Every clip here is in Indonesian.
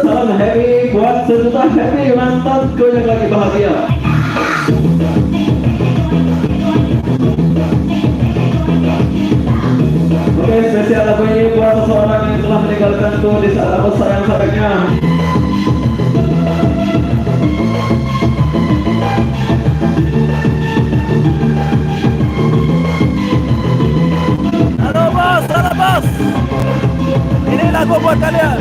Salam happy buat sejuta happy mantanku yang lagi bahagia. Oke, spesial lagu ini buat seseorang yang telah meninggalkanku di saat aku sayang-sayangnya. Halo bos, ini lagu buat kalian.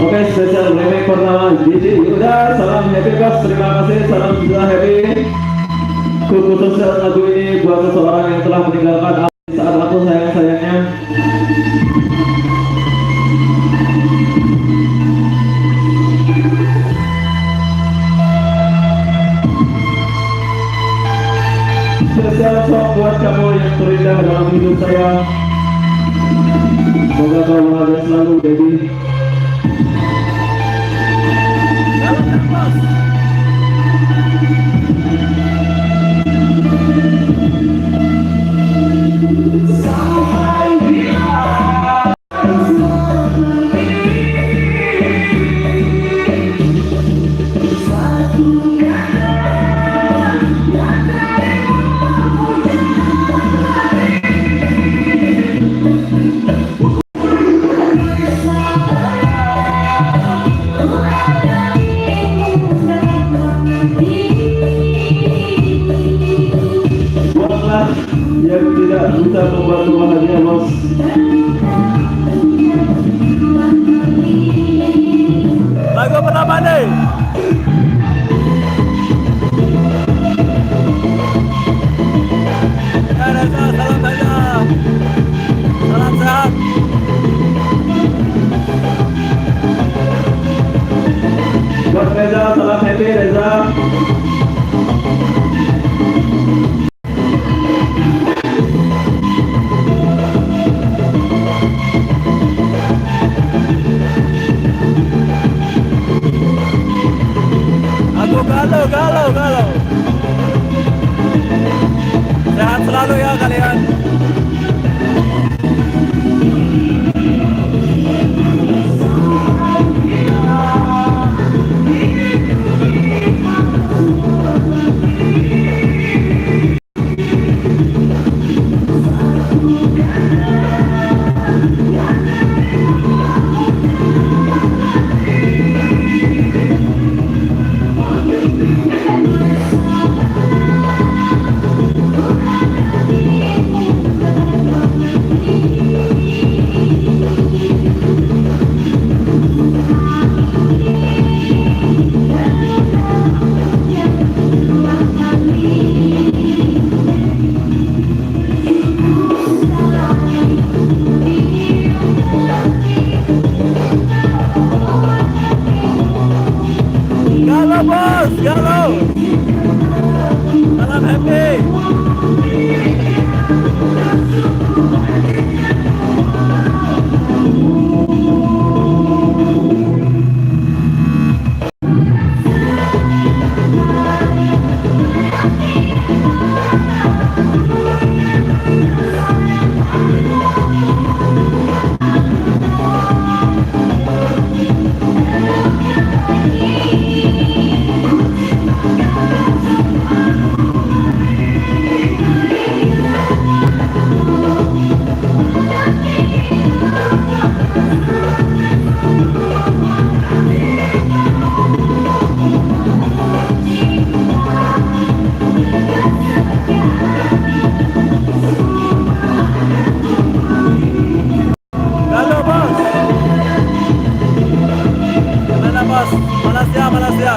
Oke, spesial remake pertama Gigi Yuda, salam happy bos, terima kasih, salam juga happy. Khususnya lagu ini buat seseorang yang telah meninggalkan aku di saat aku sayang-sayangnya. Spesial song buat kamu yang terindah dalam hidup saya. Semoga kau bahagia selalu, baby. Yang tidak bisa membuat bahagia, bos. Lagu pertama nih. Ya Reza, salam saja. Salam sehat. Buat Reza, salam happy Reza. Galau. Sehat selalu ya kalian. bos, galau. Salam happy. Galau bos. Gimana bos? Malaysia, Malaysia.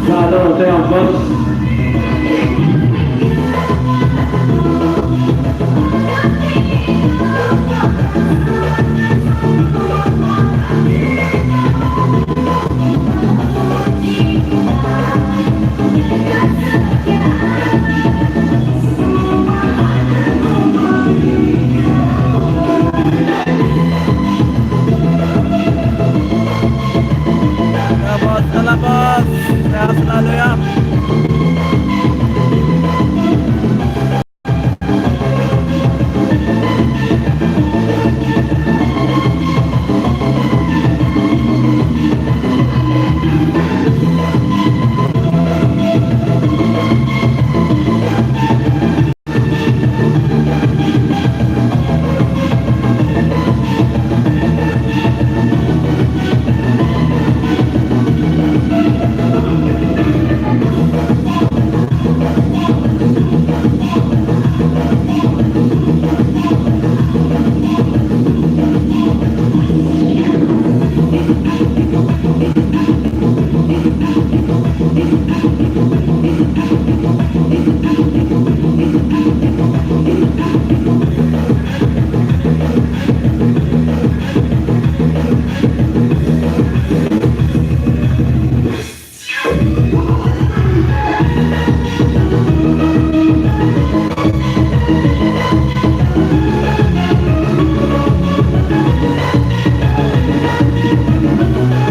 Sado tengok bos. Ya bos, salam bos. Sehat selalu ya.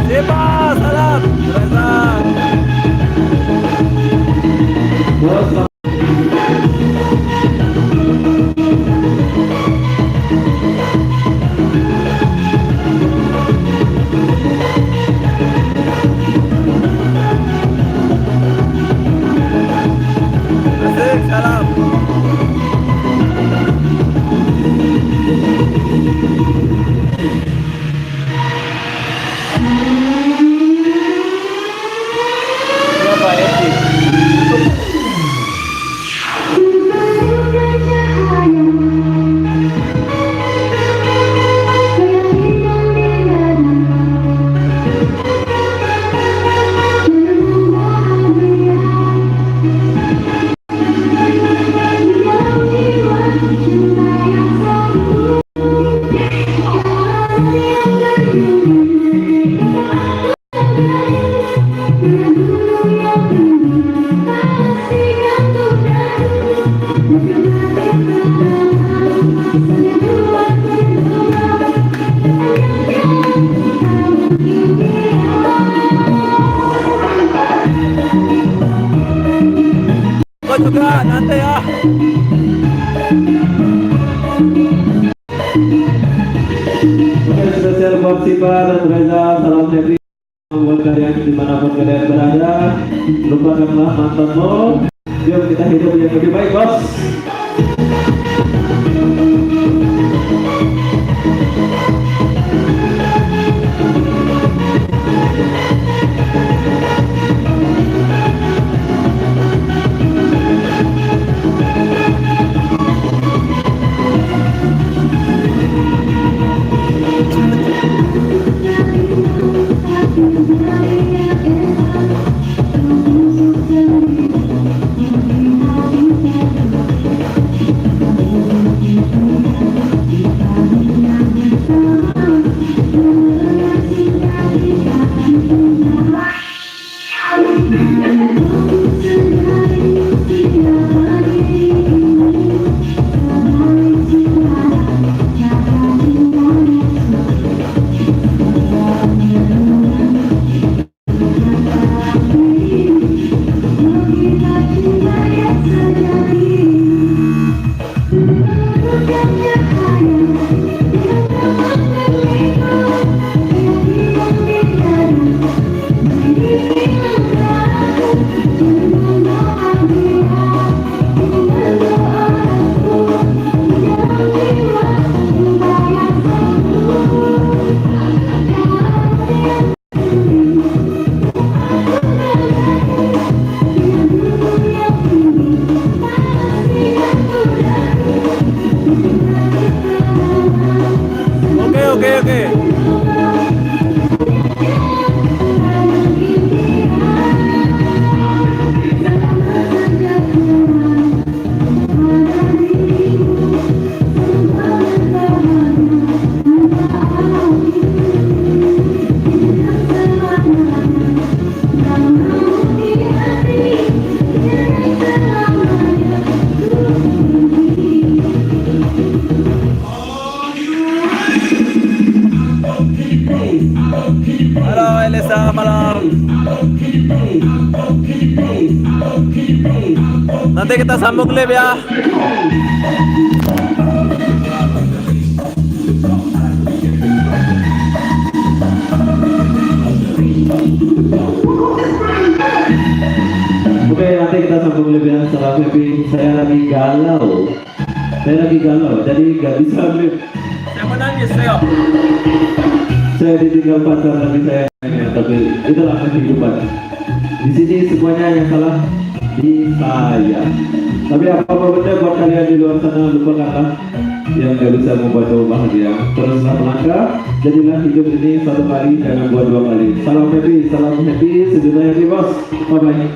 Sipa, salam. Reza. Bos. Asik, salam. Berapa ya? Gua juga nanti ya. Oke, spesial buat Siva dan Reza, salam happy buat kalian dimanapun kalian berada. Lupakanlah mantanmu, yuk kita hidup yang lebih baik, bos. Oke. Halo Elisa, malam. Nanti kita sambung live ya. Oke, nanti kita sambung live ya. Salam happy. Saya lagi galau, jadi nggak bisa live. Saya menangis, saya. Saya ditinggal pacar tapi saya tapi itulah kehidupan. Di sini semuanya yang salah di saya. Tapi apa-apa benda buat kalian di luar sana, lupakanlah yang gak bisa membuatmu bahagia. Teruslah melangkah, jadilah hidup ini satu kali, jangan buat dua kali. Salam happy, sejuta happy bos. Bye bye.